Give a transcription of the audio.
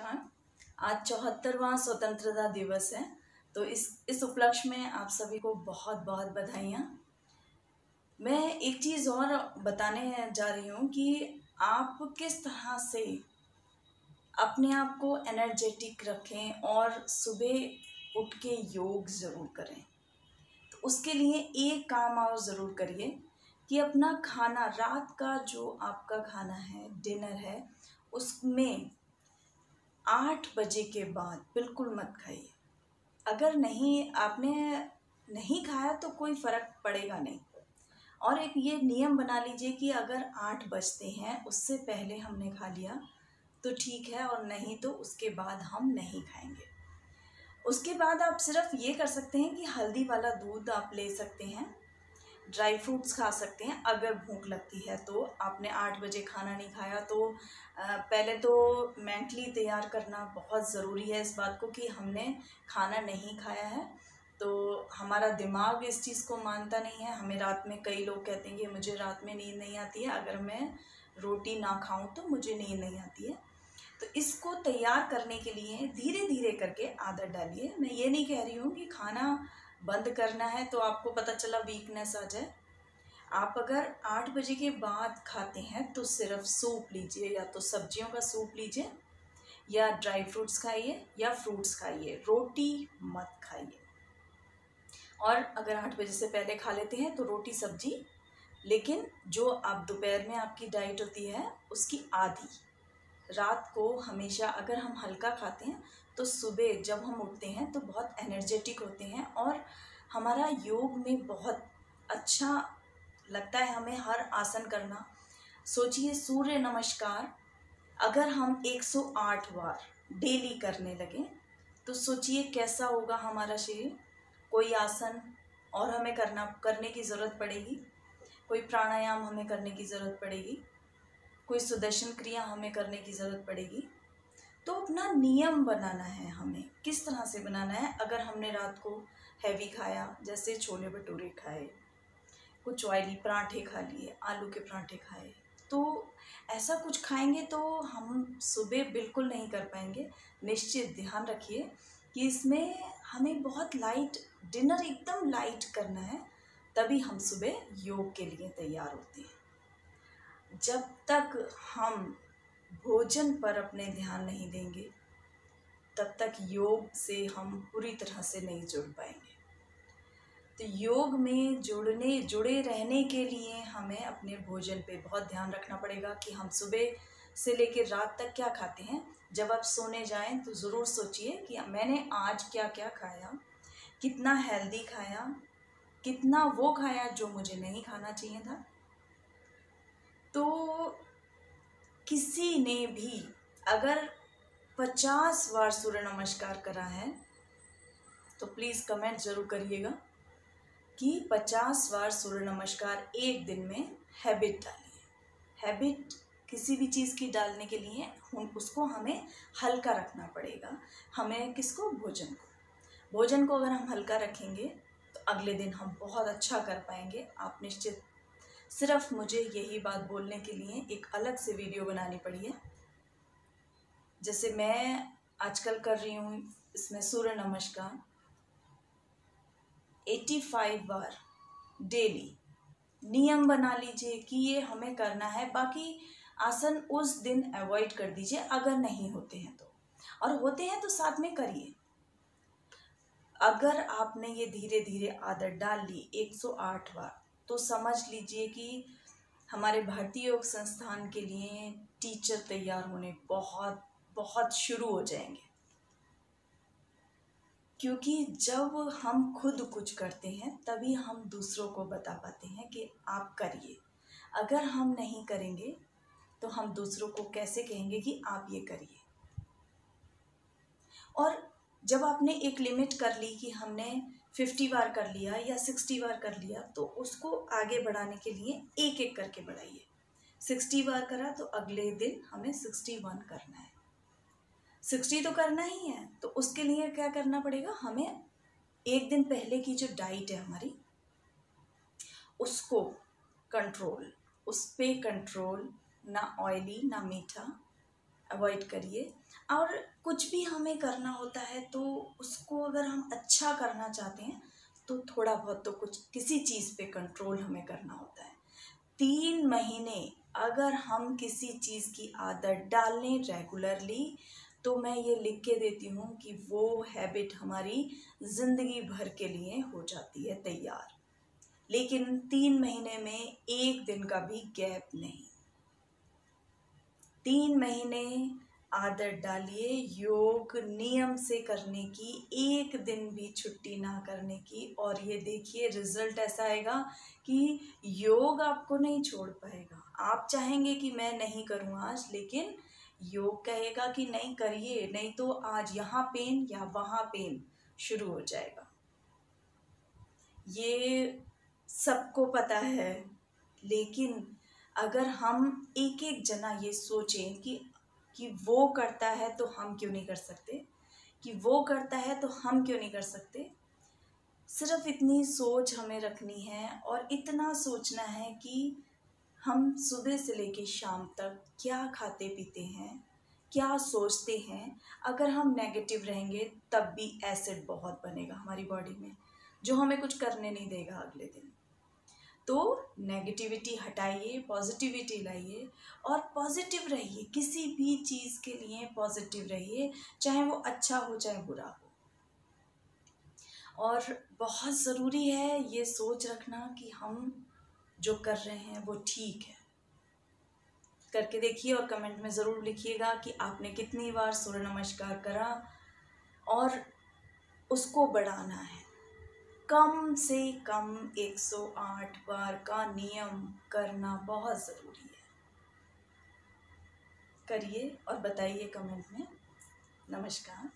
नमस्कार। आज 74वां स्वतंत्रता दिवस है, तो इस उपलक्ष्य में आप सभी को बहुत बहुत बधाइयाँ। मैं एक चीज़ और बताने जा रही हूँ कि आप किस तरह से अपने आप को एनर्जेटिक रखें और सुबह उठ के योग ज़रूर करें। तो उसके लिए एक काम और ज़रूर करिए कि अपना खाना, रात का जो आपका खाना है, डिनर है, उसमें 8 बजे के बाद बिल्कुल मत खाइए। अगर आपने नहीं खाया तो कोई फ़र्क पड़ेगा नहीं। और एक ये नियम बना लीजिए कि अगर 8 बजते हैं उससे पहले हमने खा लिया तो ठीक है, और नहीं तो उसके बाद हम नहीं खाएंगे। उसके बाद आप सिर्फ ये कर सकते हैं कि हल्दी वाला दूध आप ले सकते हैं, ड्राई फ्रूट्स खा सकते हैं। अगर भूख लगती है तो आपने 8 बजे खाना नहीं खाया तो पहले तो मेंटली तैयार करना बहुत ज़रूरी है इस बात को कि हमने खाना नहीं खाया है। तो हमारा दिमाग इस चीज़ को मानता नहीं है। हमें रात में, कई लोग कहते हैं कि मुझे रात में नींद नहीं आती है, अगर मैं रोटी ना खाऊं तो मुझे नींद नहीं आती है। तो इसको तैयार करने के लिए धीरे धीरे करके आदत डालिए। मैं ये नहीं कह रही हूँ कि खाना बंद करना है तो आपको पता चला वीकनेस आ जाए। आप अगर 8 बजे के बाद खाते हैं तो सिर्फ सूप लीजिए, या तो सब्जियों का सूप लीजिए, या ड्राई फ्रूट्स खाइए, या फ्रूट्स खाइए, रोटी मत खाइए। और अगर 8 बजे से पहले खा लेते हैं तो रोटी सब्जी, लेकिन जो आप दोपहर में आपकी डाइट होती है उसकी आधी। रात को हमेशा अगर हम हल्का खाते हैं तो सुबह जब हम उठते हैं तो बहुत एनर्जेटिक होते हैं और हमारा योग में बहुत अच्छा लगता है हमें हर आसन करना। सोचिए, सूर्य नमस्कार अगर हम 108 बार डेली करने लगे तो सोचिए कैसा होगा हमारा शरीर। कोई आसन और हमें करने की ज़रूरत पड़ेगी, कोई प्राणायाम हमें करने की ज़रूरत पड़ेगी, कोई सुदर्शन क्रिया हमें करने की ज़रूरत पड़ेगी। तो अपना नियम बनाना है, हमें किस तरह से बनाना है। अगर हमने रात को हैवी खाया, जैसे छोले भटूरे खाए, कुछ ऑयली पराठे खा लिए, आलू के पराठे खाए, तो ऐसा कुछ खाएंगे तो हम सुबह बिल्कुल नहीं कर पाएंगे। निश्चित ध्यान रखिए कि इसमें हमें बहुत लाइट डिनर, एकदम लाइट करना है, तभी हम सुबह योग के लिए तैयार होते हैं। जब तक हम भोजन पर अपने ध्यान नहीं देंगे तब तक योग से हम पूरी तरह से नहीं जुड़ पाएंगे। तो योग में जुड़े रहने के लिए हमें अपने भोजन पे बहुत ध्यान रखना पड़ेगा कि हम सुबह से लेकर रात तक क्या खाते हैं। जब आप सोने जाएं तो ज़रूर सोचिए कि मैंने आज क्या क्या खाया, कितना हेल्दी खाया, कितना वो खाया जो मुझे नहीं खाना चाहिए था। तो किसी ने भी अगर 50 बार सूर्य नमस्कार करा है तो प्लीज़ कमेंट ज़रूर करिएगा कि 50 बार सूर्य नमस्कार एक दिन में हैबिट डालिए। हैबिट किसी भी चीज़ की डालने के लिए उसको हमें हल्का रखना पड़ेगा। हमें किसको? भोजन को अगर हम हल्का रखेंगे तो अगले दिन हम बहुत अच्छा कर पाएंगे। आप निश्चित, सिर्फ मुझे यही बात बोलने के लिए एक अलग से वीडियो बनानी पड़ी है, जैसे मैं आजकल कर रही हूँ। इसमें सूर्य नमस्कार 85 बार डेली नियम बना लीजिए कि ये हमें करना है। बाकी आसन उस दिन अवॉइड कर दीजिए अगर नहीं होते हैं तो, और होते हैं तो साथ में करिए। अगर आपने ये धीरे धीरे आदत डाल ली 108 बार, तो समझ लीजिए कि हमारे भारतीय योग संस्थान के लिए टीचर तैयार होने बहुत बहुत शुरू हो जाएंगे। क्योंकि जब हम खुद कुछ करते हैं तभी हम दूसरों को बता पाते हैं कि आप करिए। अगर हम नहीं करेंगे तो हम दूसरों को कैसे कहेंगे कि आप ये करिए। और जब आपने एक लिमिट कर ली कि हमने 50 बार कर लिया या 60 बार कर लिया, तो उसको आगे बढ़ाने के लिए एक एक करके बढ़ाइए। 60 बार करा तो अगले दिन हमें 61 करना है। 60 तो करना ही है, तो उसके लिए क्या करना पड़ेगा? हमें एक दिन पहले की जो डाइट है हमारी, उसको कंट्रोल, उस पे कंट्रोल, ना ऑयली ना मीठा। अवॉइड करिए। और कुछ भी हमें करना होता है तो उसको अगर हम अच्छा करना चाहते हैं तो थोड़ा बहुत तो कुछ किसी चीज़ पे कंट्रोल हमें करना होता है। 3 महीने अगर हम किसी चीज़ की आदत डाल लें रेगुलरली, तो मैं ये लिख के देती हूँ कि वो हैबिट हमारी ज़िंदगी भर के लिए हो जाती है तैयार। लेकिन 3 महीने में एक दिन का भी गैप नहीं। 3 महीने आदत डालिए योग नियम से करने की, एक दिन भी छुट्टी ना करने की, और ये देखिए रिजल्ट ऐसा आएगा कि योग आपको नहीं छोड़ पाएगा। आप चाहेंगे कि मैं नहीं करूँ आज, लेकिन योग कहेगा कि नहीं करिए, नहीं तो आज यहाँ पेन या वहाँ पेन शुरू हो जाएगा। ये सबको पता है, लेकिन अगर हम एक एक जना ये सोचें कि वो करता है तो हम क्यों नहीं कर सकते, कि वो करता है तो हम क्यों नहीं कर सकते। सिर्फ इतनी सोच हमें रखनी है और इतना सोचना है कि हम सुबह से लेके शाम तक क्या खाते पीते हैं, क्या सोचते हैं। अगर हम नेगेटिव रहेंगे तब भी एसिड बहुत बनेगा हमारी बॉडी में, जो हमें कुछ करने नहीं देगा अगले दिन। तो नेगेटिविटी हटाइए, पॉजिटिविटी लाइए और पॉजिटिव रहिए। किसी भी चीज़ के लिए पॉजिटिव रहिए, चाहे वो अच्छा हो चाहे बुरा हो। और बहुत ज़रूरी है ये सोच रखना कि हम जो कर रहे हैं वो ठीक है। करके देखिए और कमेंट में ज़रूर लिखिएगा कि आपने कितनी बार सूर्य नमस्कार करा, और उसको बढ़ाना है। कम से कम 108 बार का नियम करना बहुत ज़रूरी है। करिए और बताइए कमेंट में। नमस्कार।